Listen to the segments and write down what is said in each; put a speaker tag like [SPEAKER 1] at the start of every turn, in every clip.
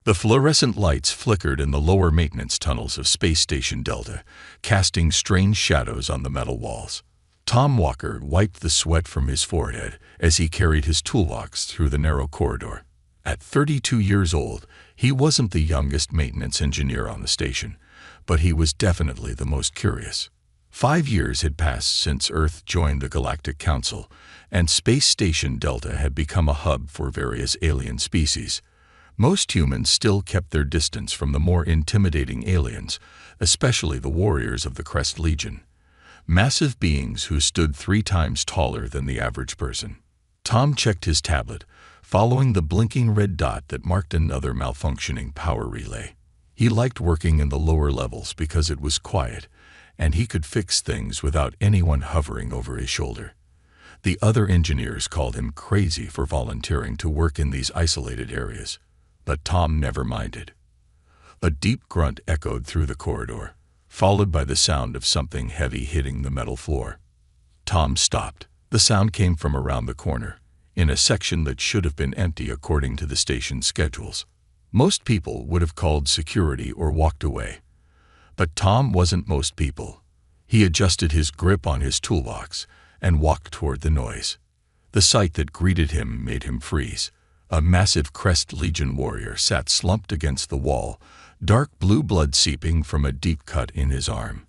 [SPEAKER 1] The fluorescent lights flickered in the lower maintenance tunnels of Space Station Delta, casting strange shadows on the metal walls. Tom Walker wiped the sweat from his forehead as he carried his toolbox through the narrow corridor. At 32 years old, he wasn't the youngest maintenance engineer on the station, but he was definitely the most curious. 5 years had passed since Earth joined the Galactic Council, and Space Station Delta had become a hub for various alien species. Most humans still kept their distance from the more intimidating aliens, especially the warriors of the Crest Legion. Massive beings who stood 3 times taller than the average person. Tom checked his tablet, following the blinking red dot that marked another malfunctioning power relay. He liked working in the lower levels because it was quiet, and he could fix things without anyone hovering over his shoulder. The other engineers called him crazy for volunteering to work in these isolated areas, but Tom never minded. A deep grunt echoed through the corridor, followed by the sound of something heavy hitting the metal floor. Tom stopped. The sound came from around the corner, in a section that should have been empty according to the station's schedules. Most people would have called security or walked away. But Tom wasn't most people. He adjusted his grip on his toolbox and walked toward the noise. The sight that greeted him made him freeze. A massive Crest Legion warrior sat slumped against the wall, dark blue blood seeping from a deep cut in his arm.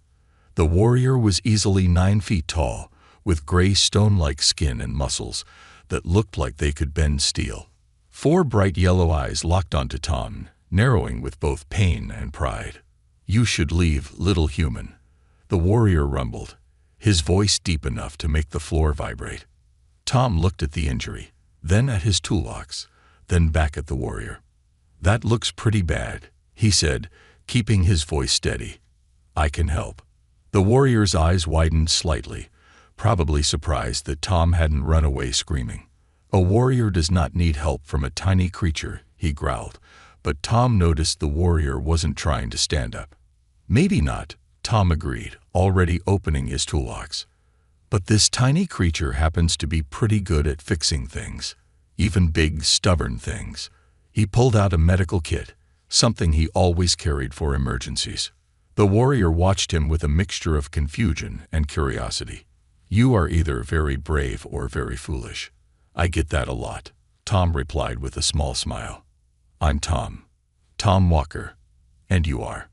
[SPEAKER 1] The warrior was easily 9 feet tall, with gray stone-like skin and muscles that looked like they could bend steel. 4 bright yellow eyes locked onto Tom, narrowing with both pain and pride. "You should leave, little human," the warrior rumbled, his voice deep enough to make the floor vibrate. Tom looked at the injury, then at his toolbox, then back at the warrior. "That looks pretty bad," he said, keeping his voice steady. "I can help." The warrior's eyes widened slightly, probably surprised that Tom hadn't run away screaming. "A warrior does not need help from a tiny creature," he growled, but Tom noticed the warrior wasn't trying to stand up. "Maybe not," Tom agreed, already opening his toolbox. "But this tiny creature happens to be pretty good at fixing things, even big, stubborn things." He pulled out a medical kit, something he always carried for emergencies. The warrior watched him with a mixture of confusion and curiosity. "You are either very brave or very foolish." "I get that a lot," Tom replied with a small smile. "I'm Tom. Tom Walker. And you are?"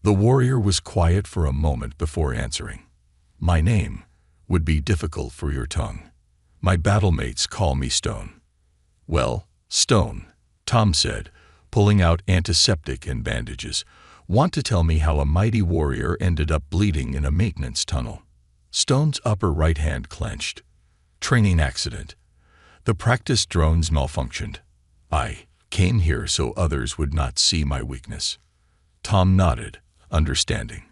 [SPEAKER 1] The warrior was quiet for a moment before answering. "My name would be difficult for your tongue. My battlemates call me Stone." "Well, Stone," Tom said, pulling out antiseptic and bandages. "Want to tell me how a mighty warrior ended up bleeding in a maintenance tunnel?" Stone's upper right hand clenched. "Training accident. The practice drones malfunctioned. I came here so others would not see my weakness." Tom nodded, understanding.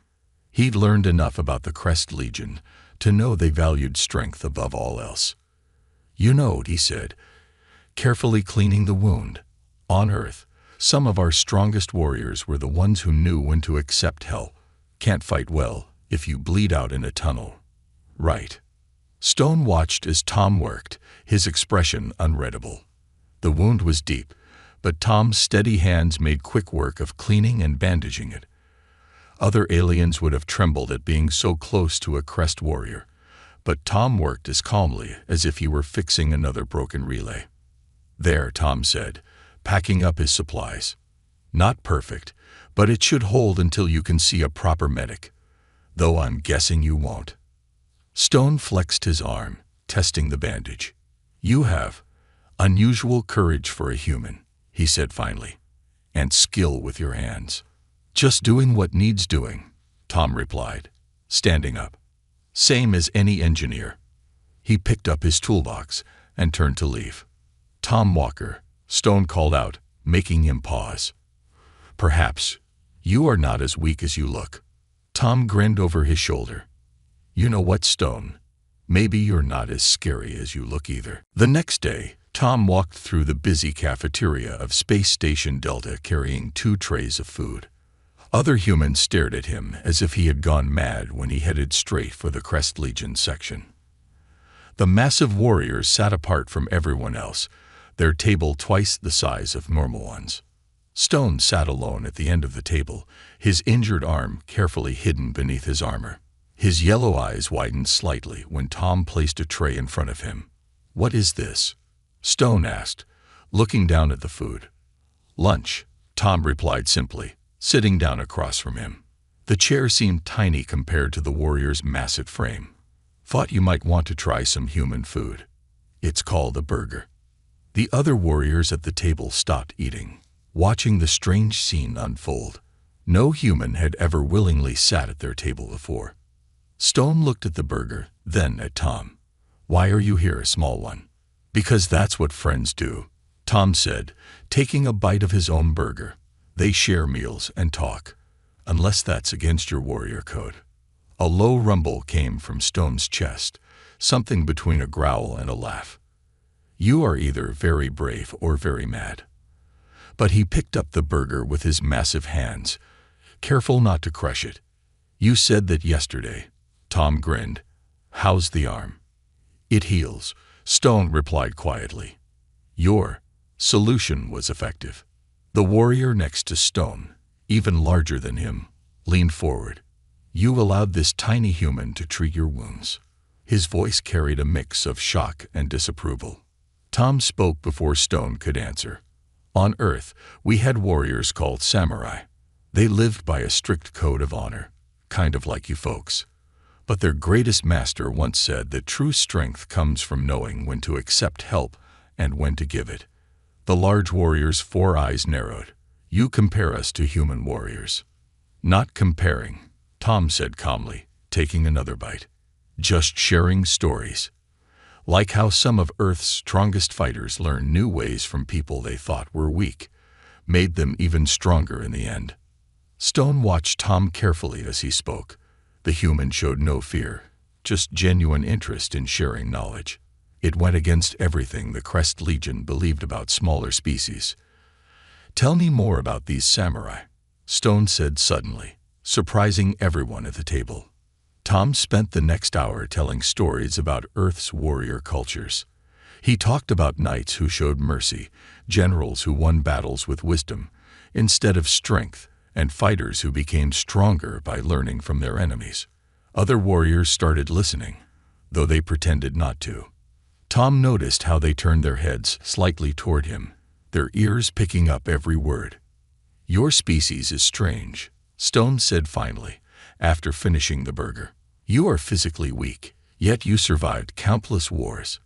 [SPEAKER 1] He'd learned enough about the Crest Legion to know they valued strength above all else. "You know," he said, carefully cleaning the wound, "on Earth, some of our strongest warriors were the ones who knew when to accept help. Can't fight well if you bleed out in a tunnel." "Right." Stone watched as Tom worked, his expression unreadable. The wound was deep, but Tom's steady hands made quick work of cleaning and bandaging it. Other aliens would have trembled at being so close to a Crest warrior, but Tom worked as calmly as if he were fixing another broken relay. "There," Tom said, packing up his supplies. "Not perfect, but it should hold until you can see a proper medic. Though I'm guessing you won't." Stone flexed his arm, testing the bandage. "You have unusual courage for a human," he said finally, "and skill with your hands." "Just doing what needs doing," Tom replied, standing up. "Same as any engineer." He picked up his toolbox and turned to leave. "Tom Walker," Stone called out, making him pause. "Perhaps you are not as weak as you look." Tom grinned over his shoulder. "You know what, Stone? Maybe you're not as scary as you look either." The next day, Tom walked through the busy cafeteria of Space Station Delta carrying 2 trays of food. Other humans stared at him as if he had gone mad when he headed straight for the Crest Legion section. The massive warriors sat apart from everyone else, their table twice the size of normal ones. Stone sat alone at the end of the table, his injured arm carefully hidden beneath his armor. His yellow eyes widened slightly when Tom placed a tray in front of him. "What is this?" Stone asked, looking down at the food. "Lunch," Tom replied simply, sitting down across from him. The chair seemed tiny compared to the warrior's massive frame. "Thought you might want to try some human food. It's called a burger." The other warriors at the table stopped eating, watching the strange scene unfold. No human had ever willingly sat at their table before. Stone looked at the burger, then at Tom. "Why are you here, small one?" "Because that's what friends do," Tom said, taking a bite of his own burger. "They share meals and talk, unless that's against your warrior code." A low rumble came from Stone's chest, something between a growl and a laugh. "You are either very brave or very mad." But he picked up the burger with his massive hands, careful not to crush it. "You said that yesterday." Tom grinned. "How's the arm?" "It heals," Stone replied quietly. "Your solution was effective." The warrior next to Stone, even larger than him, leaned forward. "You allowed this tiny human to treat your wounds." His voice carried a mix of shock and disapproval. Tom spoke before Stone could answer. "On Earth, we had warriors called samurai. They lived by a strict code of honor, kind of like you folks. But their greatest master once said that true strength comes from knowing when to accept help and when to give it." The large warrior's 4 eyes narrowed. "You compare us to human warriors." "Not comparing," Tom said calmly, taking another bite. "Just sharing stories. Like how some of Earth's strongest fighters learned new ways from people they thought were weak, made them even stronger in the end." Stone watched Tom carefully as he spoke. The human showed no fear, just genuine interest in sharing knowledge. It went against everything the Crest Legion believed about smaller species. "Tell me more about these samurai," Stone said suddenly, surprising everyone at the table. Tom spent the next hour telling stories about Earth's warrior cultures. He talked about knights who showed mercy, generals who won battles with wisdom instead of strength, and fighters who became stronger by learning from their enemies. Other warriors started listening, though they pretended not to. Tom noticed how they turned their heads slightly toward him, their ears picking up every word. "Your species is strange," Stone said finally, after finishing the burger. "You are physically weak, yet you survived countless wars.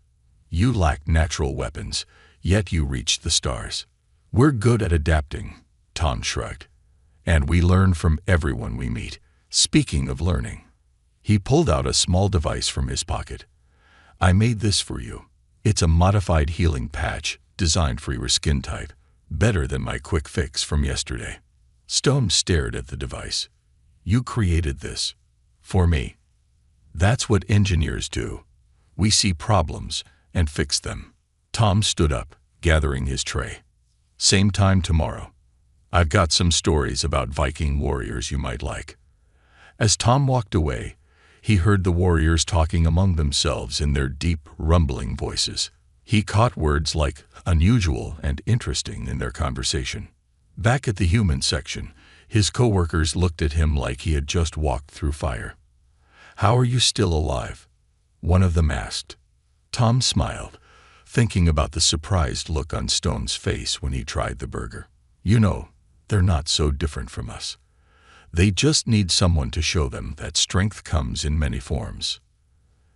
[SPEAKER 1] You lack natural weapons, yet you reached the stars. We're good at adapting," Tom shrugged. "And we learn from everyone we meet." Speaking of learning, he pulled out a small device from his pocket. "I made this for you. It's a modified healing patch designed for your skin type, better than my quick fix from yesterday." Stone stared at the device. "You created this for me?" "That's what engineers do. We see problems and fix them." Tom stood up, gathering his tray. "Same time tomorrow. I've got some stories about Viking warriors you might like." As Tom walked away, he heard the warriors talking among themselves in their deep, rumbling voices. He caught words like unusual and interesting in their conversation. Back at the human section, his coworkers looked at him like he had just walked through fire. "How are you still alive?" one of them asked. Tom smiled, thinking about the surprised look on Stone's face when he tried the burger. "You know, they're not so different from us. They just need someone to show them that strength comes in many forms."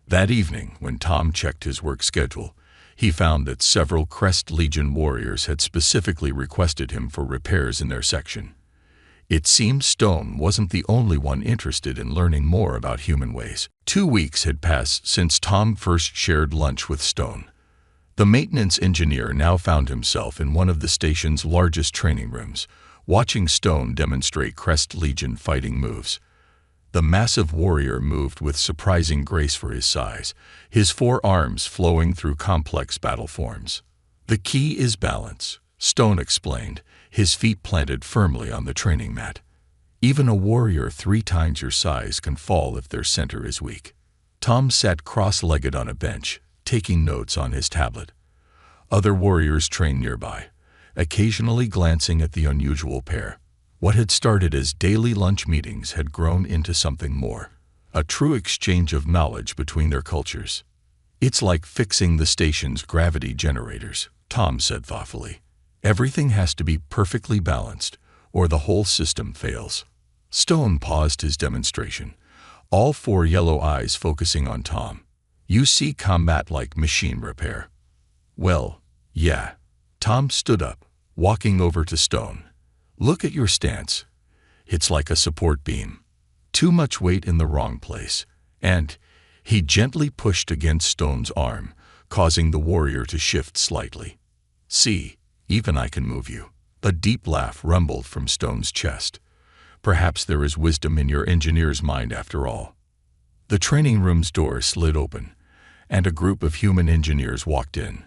[SPEAKER 1] That evening, when Tom checked his work schedule, he found that several Crest Legion warriors had specifically requested him for repairs in their section. It seemed Stone wasn't the only one interested in learning more about human ways. 2 weeks had passed since Tom first shared lunch with Stone. The maintenance engineer now found himself in one of the station's largest training rooms, watching Stone demonstrate Crest Legion fighting moves. The massive warrior moved with surprising grace for his size, his 4 arms flowing through complex battle forms. "The key is balance," Stone explained, his feet planted firmly on the training mat. "Even a warrior 3 times your size can fall if their center is weak." Tom sat cross-legged on a bench, taking notes on his tablet. Other warriors trained nearby, occasionally glancing at the unusual pair. What had started as daily lunch meetings had grown into something more, a true exchange of knowledge between their cultures. "It's like fixing the station's gravity generators," Tom said thoughtfully. "Everything has to be perfectly balanced, or the whole system fails." Stone paused his demonstration, all four yellow eyes focusing on Tom. "You see combat like machine repair." "Well, yeah." Tom stood up, walking over to Stone. "Look at your stance. It's like a support beam. Too much weight in the wrong place." And he gently pushed against Stone's arm, causing the warrior to shift slightly. "See, even I can move you." A deep laugh rumbled from Stone's chest. "Perhaps there is wisdom in your engineer's mind after all." The training room's door slid open, and a group of human engineers walked in.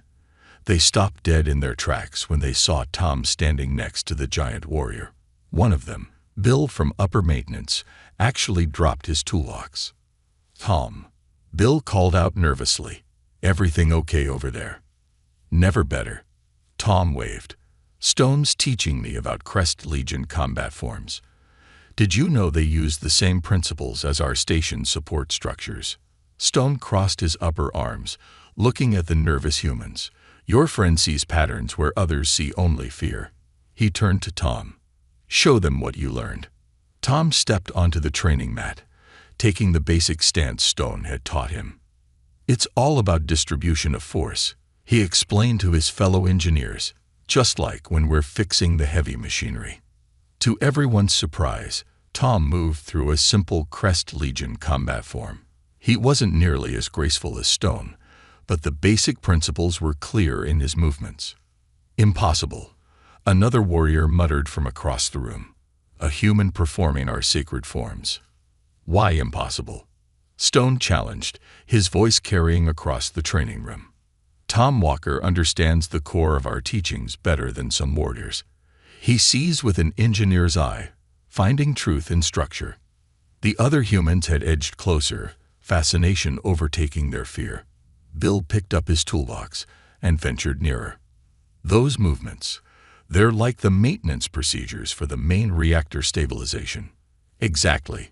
[SPEAKER 1] They stopped dead in their tracks when they saw Tom standing next to the giant warrior. One of them, Bill from upper maintenance, actually dropped his toolbox. "Tom," Bill called out nervously, "everything okay over there?" "Never better." Tom waved. "Stone's teaching me about Crest Legion combat forms. Did you know they use the same principles as our station support structures?" Stone crossed his upper arms, looking at the nervous humans. "Your friend sees patterns where others see only fear." He turned to Tom. "Show them what you learned." Tom stepped onto the training mat, taking the basic stance Stone had taught him. "It's all about distribution of force," he explained to his fellow engineers, "just like when we're fixing the heavy machinery." To everyone's surprise, Tom moved through a simple Crest Legion combat form. He wasn't nearly as graceful as Stone, but the basic principles were clear in his movements. "Impossible," another warrior muttered from across the room. "A human performing our sacred forms." "Why impossible?" Stone challenged, his voice carrying across the training room. "Tom Walker understands the core of our teachings better than some warriors. He sees with an engineer's eye, finding truth in structure." The other humans had edged closer, fascination overtaking their fear. Bill picked up his toolbox and ventured nearer. "Those movements, they're like the maintenance procedures for the main reactor stabilization." "Exactly."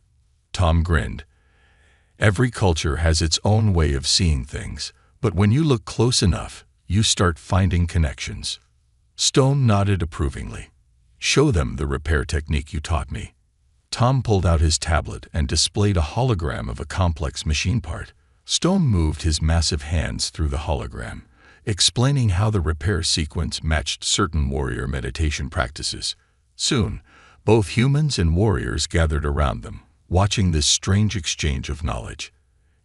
[SPEAKER 1] Tom grinned. "Every culture has its own way of seeing things, but when you look close enough, you start finding connections." Stone nodded approvingly. "Show them the repair technique you taught me." Tom pulled out his tablet and displayed a hologram of a complex machine part. Stone moved his massive hands through the hologram, explaining how the repair sequence matched certain warrior meditation practices. Soon, both humans and warriors gathered around them, watching this strange exchange of knowledge.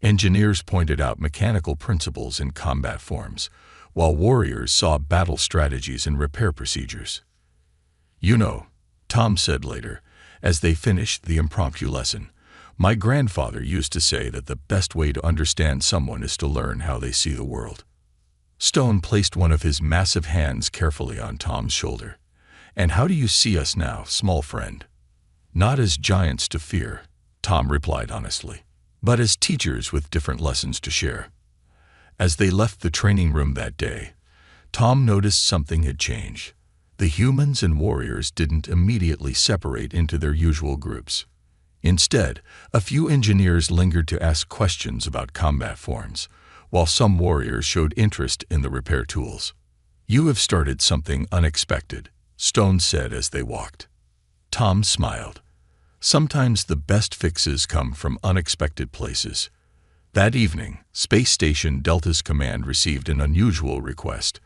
[SPEAKER 1] Engineers pointed out mechanical principles in combat forms, while warriors saw battle strategies and repair procedures. "You know," Tom said later, as they finished the impromptu lesson, "my grandfather used to say that the best way to understand someone is to learn how they see the world." Stone placed one of his massive hands carefully on Tom's shoulder. "And how do you see us now, small friend?" "Not as giants to fear," Tom replied honestly, "but as teachers with different lessons to share." As they left the training room that day, Tom noticed something had changed. The humans and warriors didn't immediately separate into their usual groups. Instead, a few engineers lingered to ask questions about combat forms, while some warriors showed interest in the repair tools. "You have started something unexpected," Stone said as they walked. Tom smiled. "Sometimes the best fixes come from unexpected places." That evening, Space Station Delta's command received an unusual request: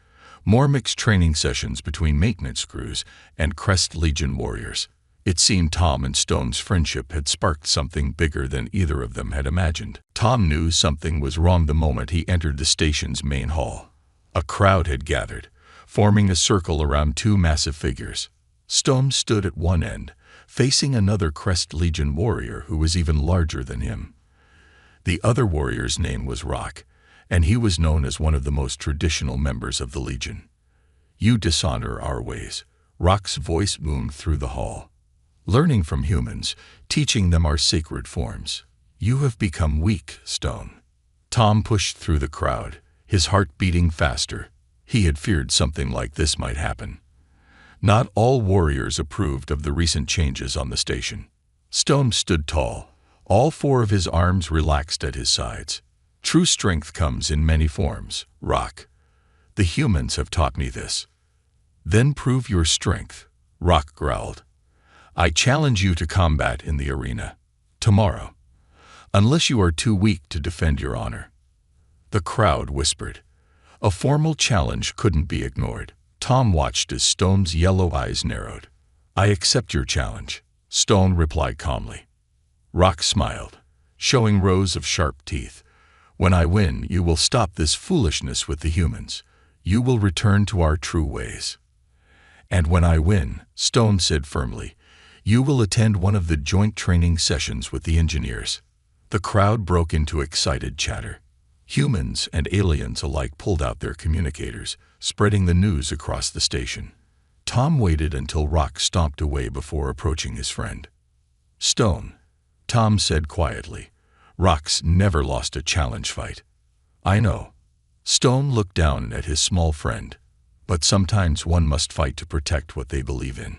[SPEAKER 1] more mixed training sessions between maintenance crews and Crest Legion warriors. It seemed Tom and Stone's friendship had sparked something bigger than either of them had imagined. Tom knew something was wrong the moment he entered the station's main hall. A crowd had gathered, forming a circle around two massive figures. Stone stood at one end, facing another Crest Legion warrior who was even larger than him. The other warrior's name was Rock, and he was known as one of the most traditional members of the Legion. "You dishonor our ways," Rock's voice boomed through the hall. "Learning from humans, teaching them our sacred forms. You have become weak, Stone." Tom pushed through the crowd, his heart beating faster. He had feared something like this might happen. Not all warriors approved of the recent changes on the station. Stone stood tall, all four of his arms relaxed at his sides. True strength comes in many forms, Rock. The humans have taught me this. Then prove your strength, Rock growled. I challenge you to combat in the arena. Tomorrow. Unless you are too weak to defend your honor. The crowd whispered. A formal challenge couldn't be ignored. Tom watched as Stone's yellow eyes narrowed. I accept your challenge, Stone replied calmly. Rock smiled, showing rows of sharp teeth. When I win, you will stop this foolishness with the humans. You will return to our true ways. And when I win, Stone said firmly, you will attend one of the joint training sessions with the engineers. The crowd broke into excited chatter. Humans and aliens alike pulled out their communicators, spreading the news across the station. Tom waited until Rock stomped away before approaching his friend. Stone, Tom said quietly. Rock's never lost a challenge fight. I know. Stone looked down at his small friend. But sometimes one must fight to protect what they believe in.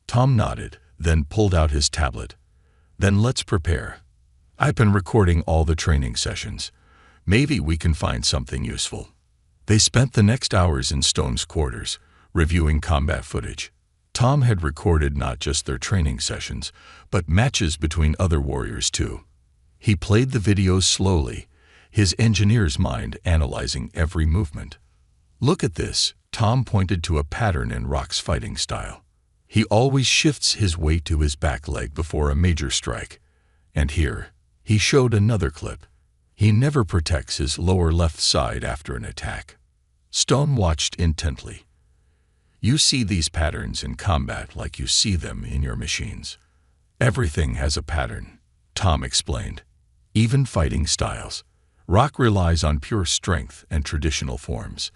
[SPEAKER 1] Tom nodded, then pulled out his tablet. Then let's prepare. I've been recording all the training sessions. Maybe we can find something useful. They spent the next hours in Stone's quarters, reviewing combat footage. Tom had recorded not just their training sessions, but matches between other warriors too. He played the videos slowly, his engineer's mind analyzing every movement. Look at this, Tom pointed to a pattern in Rock's fighting style. He always shifts his weight to his back leg before a major strike. And here, he showed another clip. He never protects his lower left side after an attack. Stone watched intently. You see these patterns in combat like you see them in your machines. Everything has a pattern, Tom explained. Even fighting styles. Rock relies on pure strength and traditional forms.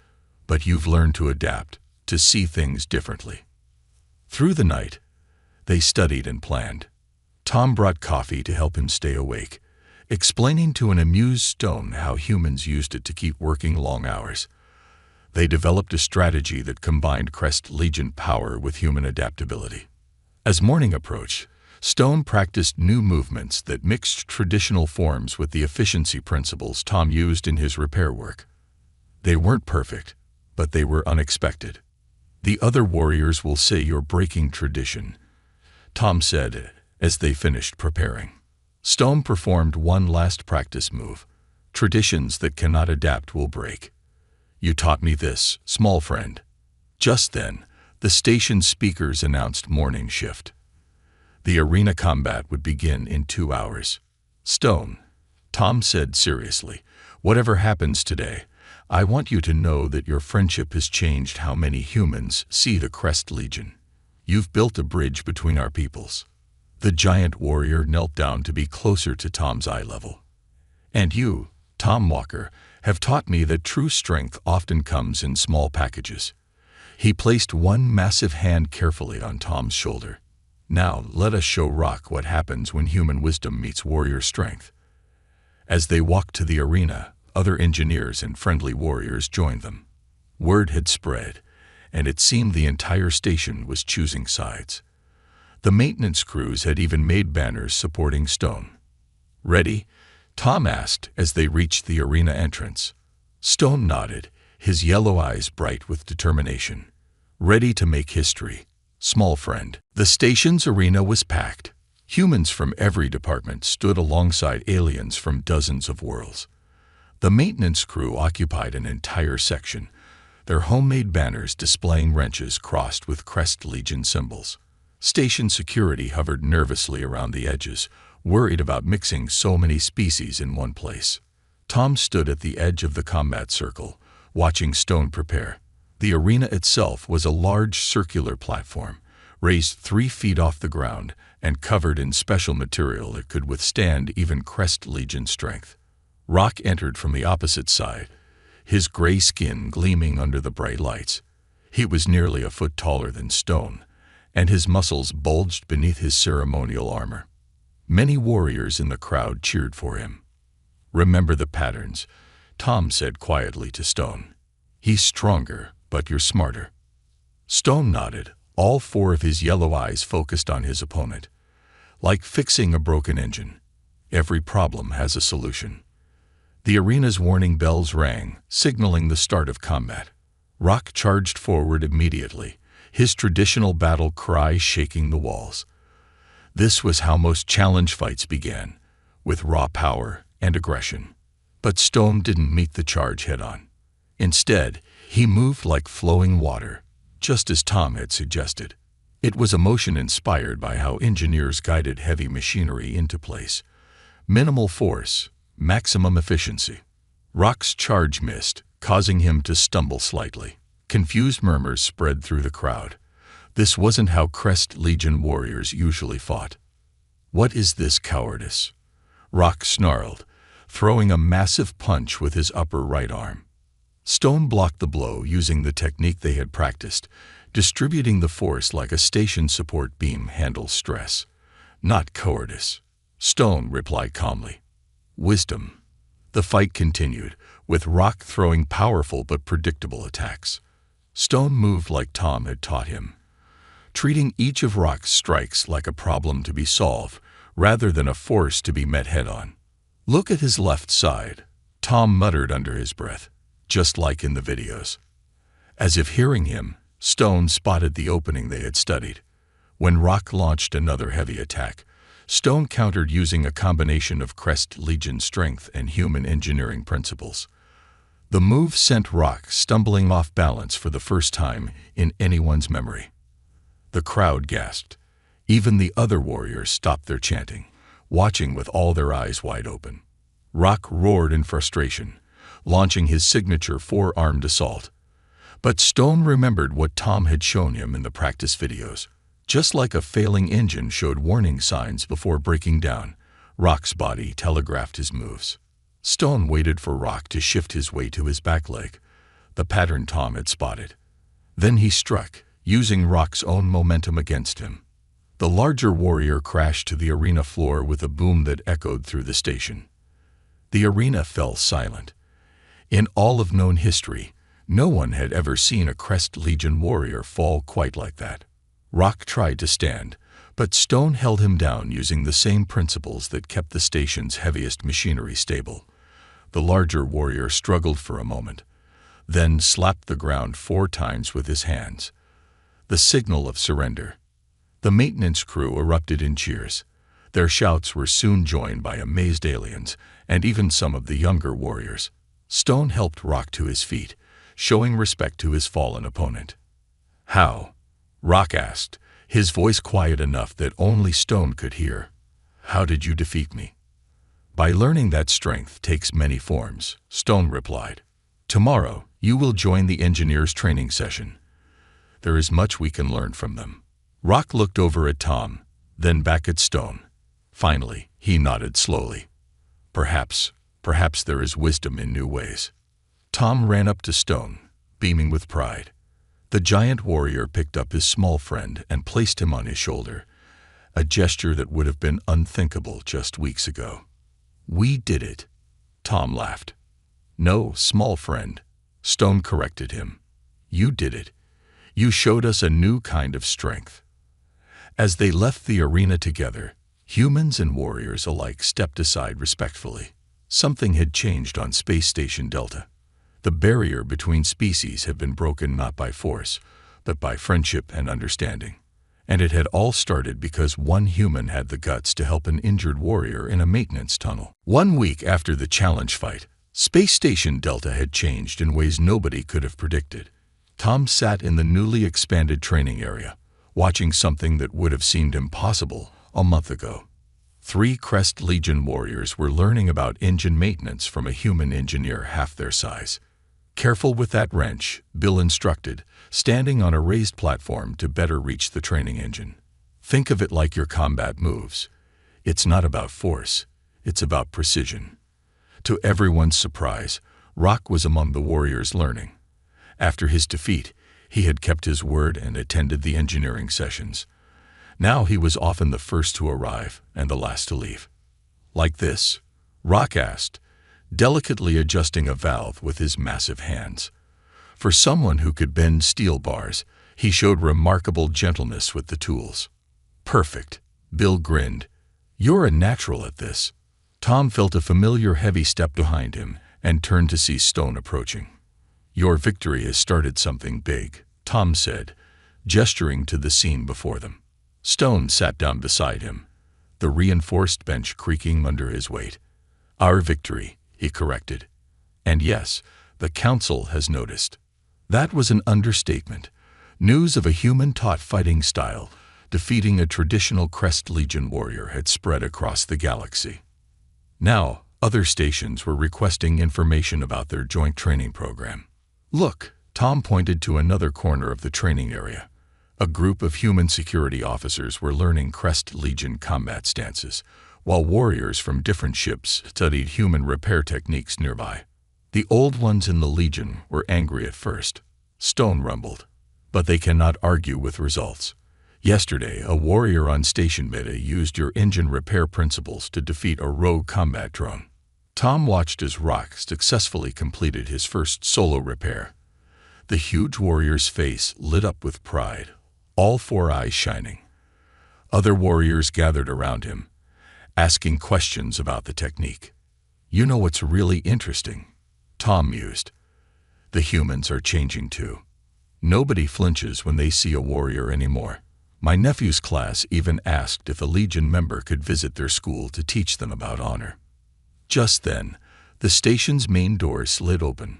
[SPEAKER 1] But you've learned to adapt, to see things differently. Through the night, they studied and planned. Tom brought coffee to help him stay awake, explaining to an amused Stone how humans used it to keep working long hours. They developed a strategy that combined Crest Legion power with human adaptability. As morning approached, Stone practiced new movements that mixed traditional forms with the efficiency principles Tom used in his repair work. They weren't perfect, but they were unexpected. The other warriors will say you're breaking tradition, Tom said as they finished preparing. Stone performed one last practice move. Traditions that cannot adapt will break. You taught me this, small friend. Just then, the station speakers announced morning shift. The arena combat would begin in 2 hours. Stone, Tom said seriously, whatever happens today, I want you to know that your friendship has changed how many humans see the Crest Legion. You've built a bridge between our peoples. The giant warrior knelt down to be closer to Tom's eye level. And you, Tom Walker, have taught me that true strength often comes in small packages. He placed one massive hand carefully on Tom's shoulder. Now let us show Rock what happens when human wisdom meets warrior strength. As they walked to the arena, other engineers and friendly warriors joined them. Word had spread, and it seemed the entire station was choosing sides. The maintenance crews had even made banners supporting Stone. Ready? Tom asked as they reached the arena entrance. Stone nodded, his yellow eyes bright with determination. Ready to make history, small friend. The station's arena was packed. Humans from every department stood alongside aliens from dozens of worlds. The maintenance crew occupied an entire section, their homemade banners displaying wrenches crossed with Crest Legion symbols. Station security hovered nervously around the edges, worried about mixing so many species in one place. Tom stood at the edge of the combat circle, watching Stone prepare. The arena itself was a large circular platform, raised 3 feet off the ground and covered in special material that could withstand even Crest Legion strength. Rock entered from the opposite side, his gray skin gleaming under the bright lights. He was nearly a foot taller than Stone, and his muscles bulged beneath his ceremonial armor. Many warriors in the crowd cheered for him. Remember the patterns, Tom said quietly to Stone. He's stronger, but you're smarter. Stone nodded, All four of his yellow eyes focused on his opponent. Like fixing a broken engine, every problem has a solution. The arena's warning bells rang, signaling the start of combat. Rock charged forward immediately, his traditional battle cry shaking the walls. This was how most challenge fights began, with raw power and aggression. But Stone didn't meet the charge head-on. Instead, he moved like flowing water, just as Tom had suggested. It was a motion inspired by how engineers guided heavy machinery into place. Minimal force, maximum efficiency. Rock's charge missed, causing him to stumble slightly. Confused murmurs spread through the crowd. This wasn't how Crest Legion warriors usually fought. "What is this cowardice?" Rock snarled, throwing a massive punch with his upper right arm. Stone blocked the blow using the technique they had practiced, distributing the force like a station support beam handles stress. "Not cowardice," Stone replied calmly. "Wisdom." The fight continued, with Rock throwing powerful but predictable attacks. Stone moved like Tom had taught him, treating each of Rock's strikes like a problem to be solved, rather than a force to be met head-on. "Look at his left side," Tom muttered under his breath, just like in the videos. As if hearing him, Stone spotted the opening they had studied. When Rock launched another heavy attack, Stone countered using a combination of Crest Legion strength and human engineering principles. The move sent Rock stumbling off balance for the first time in anyone's memory. The crowd gasped. Even the other warriors stopped their chanting, watching with all their eyes wide open. Rock roared in frustration, launching his signature four-armed assault. But Stone remembered what Tom had shown him in the practice videos. Just like a failing engine showed warning signs before breaking down, Rock's body telegraphed his moves. Stone waited for Rock to shift his weight to his back leg, the pattern Tom had spotted. Then he struck, using Rock's own momentum against him. The larger warrior crashed to the arena floor with a boom that echoed through the station. The arena fell silent. In all of known history, no one had ever seen a Crest Legion warrior fall quite like that. Rock tried to stand, but Stone held him down using the same principles that kept the station's heaviest machinery stable. The larger warrior struggled for a moment, then slapped the ground 4 times with his hands, the signal of surrender. The maintenance crew erupted in cheers. Their shouts were soon joined by amazed aliens and even some of the younger warriors. Stone helped Rock to his feet, showing respect to his fallen opponent. "How?" Rock asked, his voice quiet enough that only Stone could hear. "How did you defeat me?" "By learning that strength takes many forms," Stone replied. "Tomorrow, you will join the engineers' training session. There is much we can learn from them." Rock looked over at Tom, then back at Stone. Finally, he nodded slowly. Perhaps there is wisdom in new ways." Tom ran up to Stone, beaming with pride. The giant warrior picked up his small friend and placed him on his shoulder, a gesture that would have been unthinkable just weeks ago. "We did it," Tom laughed. "No, small friend," Stone corrected him. "You did it. You showed us a new kind of strength." As they left the arena together, humans and warriors alike stepped aside respectfully. Something had changed on Space Station Delta. The barrier between species had been broken not by force, but by friendship and understanding. And it had all started because one human had the guts to help an injured warrior in a maintenance tunnel. 1 week after the challenge fight, Space Station Delta had changed in ways nobody could have predicted. Tom sat in the newly expanded training area, watching something that would have seemed impossible a month ago. 3 Crest Legion warriors were learning about engine maintenance from a human engineer half their size. "Careful with that wrench," Bill instructed, standing on a raised platform to better reach the training engine. "Think of it like your combat moves. It's not about force, it's about precision." To everyone's surprise, Rock was among the warriors learning. After his defeat, he had kept his word and attended the engineering sessions. Now he was often the first to arrive and the last to leave. "Like this?" Rock asked, delicately adjusting a valve with his massive hands. For someone who could bend steel bars, He showed remarkable gentleness with the tools. "Perfect." Bill grinned. "You're a natural at this." Tom felt a familiar heavy step behind him and turned to see Stone approaching. "Your victory has started something big," Tom said, gesturing to the scene before them. Stone sat down beside him, the reinforced bench creaking under his weight. "Our victory," he corrected. "And yes, the council has noticed." That was an understatement. News of a human-taught fighting style defeating a traditional Crest Legion warrior had spread across the galaxy. Now, other stations were requesting information about their joint training program. "Look," Tom pointed to another corner of the training area. A group of human security officers were learning Crest Legion combat stances, while warriors from different ships studied human repair techniques nearby. The old ones in the Legion were angry at first, Stone rumbled, but they cannot argue with results. Yesterday, a warrior on Station Beta used your engine repair principles to defeat a rogue combat drone. Tom watched as Rock successfully completed his first solo repair. The huge warrior's face lit up with pride, all four eyes shining. Other warriors gathered around him, asking questions about the technique. "You know what's really interesting?" Tom mused. "The humans are changing too. Nobody flinches when they see a warrior anymore. My nephew's class even asked if a Legion member could visit their school to teach them about honor." Just then, the station's main door slid open.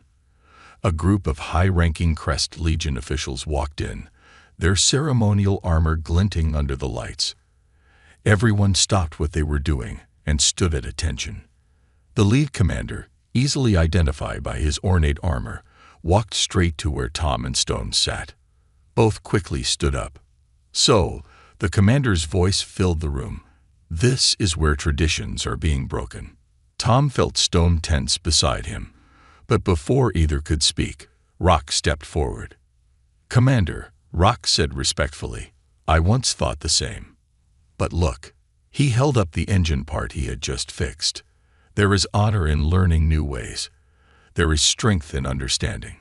[SPEAKER 1] A group of high-ranking Crest Legion officials walked in, their ceremonial armor glinting under the lights. Everyone stopped what they were doing and stood at attention. The lead commander, easily identified by his ornate armor, walked straight to where Tom and Stone sat. Both quickly stood up. "So," the commander's voice filled the room, "this is where traditions are being broken." Tom felt Stone tense beside him, but before either could speak, Rock stepped forward. "Commander," Rock said respectfully, "I once thought the same. But look." He held up the engine part he had just fixed. "There is honor in learning new ways. There is strength in understanding."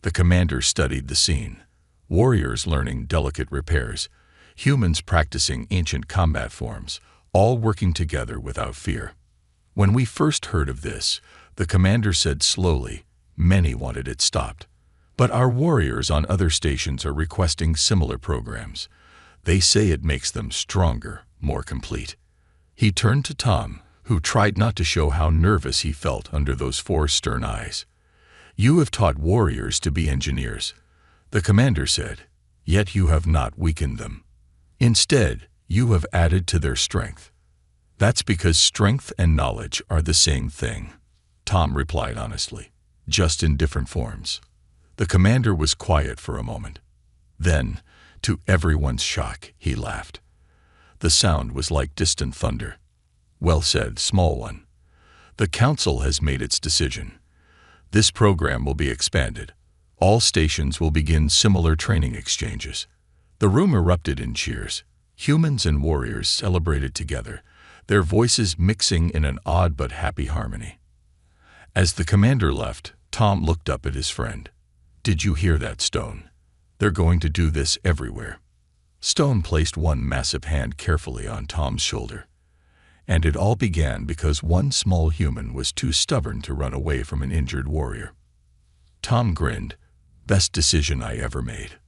[SPEAKER 1] The commander studied the scene. Warriors learning delicate repairs, humans practicing ancient combat forms, all working together without fear. "When we first heard of this," the commander said slowly, "many wanted it stopped. But our warriors on other stations are requesting similar programs. They say it makes them stronger, more complete." He turned to Tom, who tried not to show how nervous he felt under those four stern eyes. "You have taught warriors to be engineers," the commander said, "yet you have not weakened them. Instead, you have added to their strength." "That's because strength and knowledge are the same thing," Tom replied honestly, "just in different forms." The commander was quiet for a moment. Then, to everyone's shock, he laughed. The sound was like distant thunder. "Well said, small one. The council has made its decision. This program will be expanded. All stations will begin similar training exchanges." The room erupted in cheers. Humans and warriors celebrated together, their voices mixing in an odd but happy harmony. As the commander left, Tom looked up at his friend. "Did you hear that, Stone? They're going to do this everywhere." Stone placed one massive hand carefully on Tom's shoulder. "And it all began because one small human was too stubborn to run away from an injured warrior." Tom grinned. "Best decision I ever made."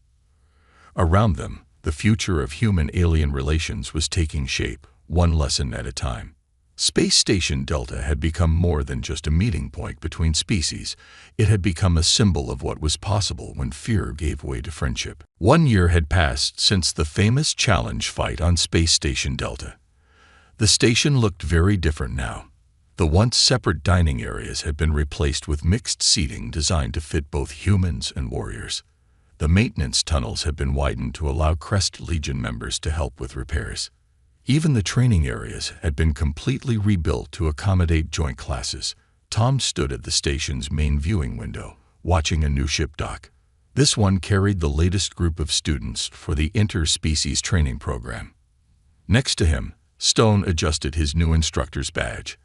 [SPEAKER 1] Around them, the future of human-alien relations was taking shape, one lesson at a time. Space Station Delta had become more than just a meeting point between species. It had become a symbol of what was possible when fear gave way to friendship. 1 year had passed since the famous challenge fight on Space Station Delta. The station looked very different now. The once separate dining areas had been replaced with mixed seating designed to fit both humans and warriors. The maintenance tunnels had been widened to allow Crest Legion members to help with repairs. Even the training areas had been completely rebuilt to accommodate joint classes. Tom stood at the station's main viewing window, watching a new ship dock. This one carried the latest group of students for the interspecies training program. Next to him, Stone adjusted his new instructor's badge,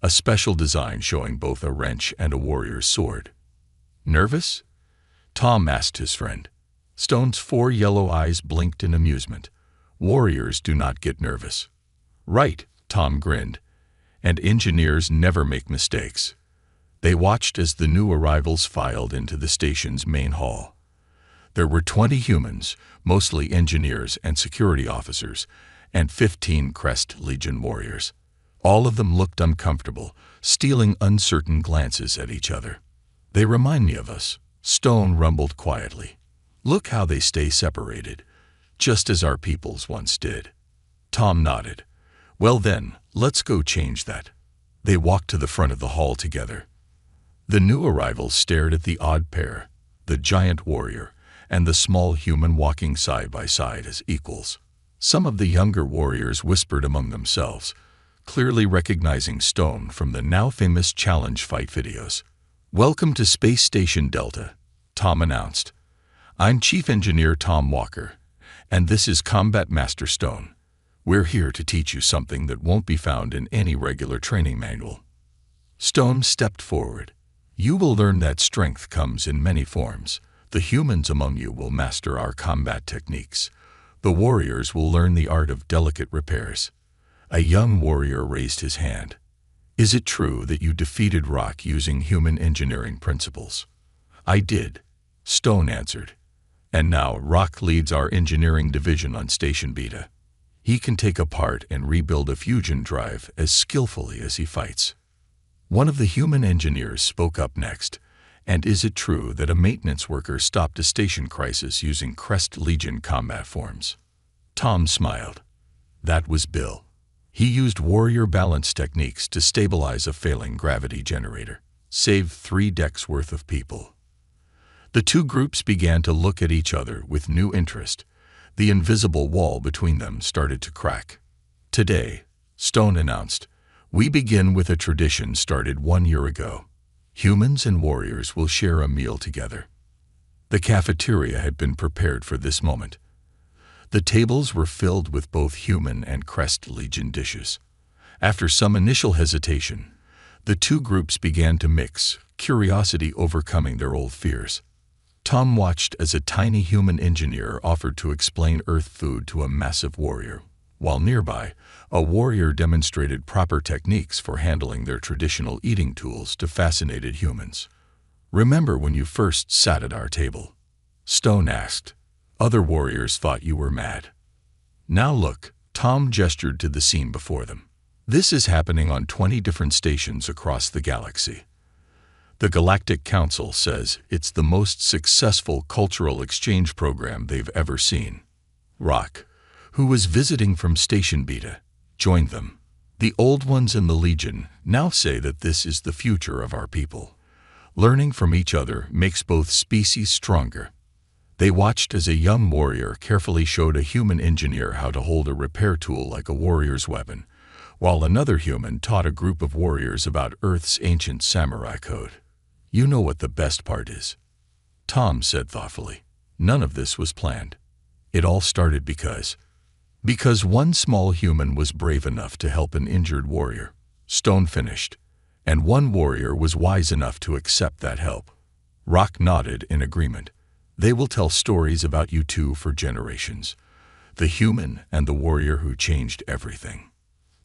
[SPEAKER 1] a special design showing both a wrench and a warrior's sword. "Nervous?" Tom asked his friend. Stone's 4 yellow eyes blinked in amusement. Warriors do not get nervous. Right, Tom grinned. And engineers never make mistakes. They watched as the new arrivals filed into the station's main hall. There were 20 humans, mostly engineers and security officers, and 15 Crest Legion warriors. All of them looked uncomfortable, stealing uncertain glances at each other. "They remind me of us," Stone rumbled quietly. "Look how they stay separated, just as our peoples once did." Tom nodded. "Well then, let's go change that." They walked to the front of the hall together. The new arrivals stared at the odd pair, the giant warrior and the small human walking side by side as equals. Some of the younger warriors whispered among themselves, clearly recognizing Stone from the now famous challenge fight videos. "Welcome to Space Station Delta," Tom announced. "I'm Chief Engineer Tom Walker, and this is Combat Master Stone. We're here to teach you something that won't be found in any regular training manual." Stone stepped forward. "You will learn that strength comes in many forms. The humans among you will master our combat techniques. The warriors will learn the art of delicate repairs." A young warrior raised his hand. "Is it true that you defeated Rock using human engineering principles?" "I did," Stone answered. "And now Rock leads our engineering division on Station Beta. He can take apart and rebuild a fusion drive as skillfully as he fights." One of the human engineers spoke up next. "And is it true that a maintenance worker stopped a station crisis using Crest Legion combat forms?" Tom smiled. "That was Bill. He used warrior balance techniques to stabilize a failing gravity generator, saved 3 decks worth of people." The two groups began to look at each other with new interest. The invisible wall between them started to crack. "Today," Stone announced, "we begin with a tradition started 1 year ago. Humans and warriors will share a meal together." The cafeteria had been prepared for this moment. The tables were filled with both human and Crest Legion dishes. After some initial hesitation, the two groups began to mix, curiosity overcoming their old fears. Tom watched as a tiny human engineer offered to explain Earth food to a massive warrior, while nearby, a warrior demonstrated proper techniques for handling their traditional eating tools to fascinated humans. "Remember when you first sat at our table?" Stone asked. "Other warriors thought you were mad. Now look," Tom gestured to the scene before them. "This is happening on 20 different stations across the galaxy. The Galactic Council says it's the most successful cultural exchange program they've ever seen." Rock, who was visiting from Station Beta, joined them. "The old ones in the Legion now say that this is the future of our people. Learning from each other makes both species stronger." They watched as a young warrior carefully showed a human engineer how to hold a repair tool like a warrior's weapon, while another human taught a group of warriors about Earth's ancient samurai code. "You know what the best part is," Tom said thoughtfully. "None of this was planned. It all started because one small human was brave enough to help an injured warrior," Stone finished, "and one warrior was wise enough to accept that help." Rock nodded in agreement. "They will tell stories about you two for generations. The human and the warrior who changed everything."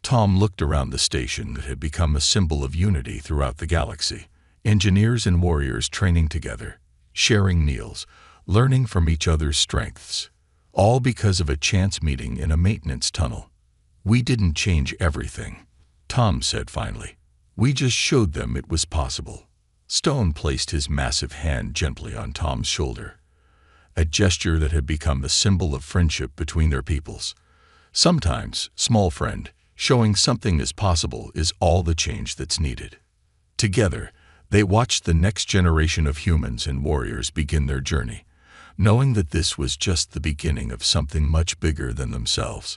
[SPEAKER 1] Tom looked around the station that had become a symbol of unity throughout the galaxy. Engineers and warriors training together, sharing meals, learning from each other's strengths, all because of a chance meeting in a maintenance tunnel. "We didn't change everything," Tom said finally. "We just showed them it was possible." Stone placed his massive hand gently on Tom's shoulder, a gesture that had become a symbol of friendship between their peoples. Sometimes, small friend, showing something is possible is all the change that's needed. Together, they watched the next generation of humans and warriors begin their journey, knowing that this was just the beginning of something much bigger than themselves.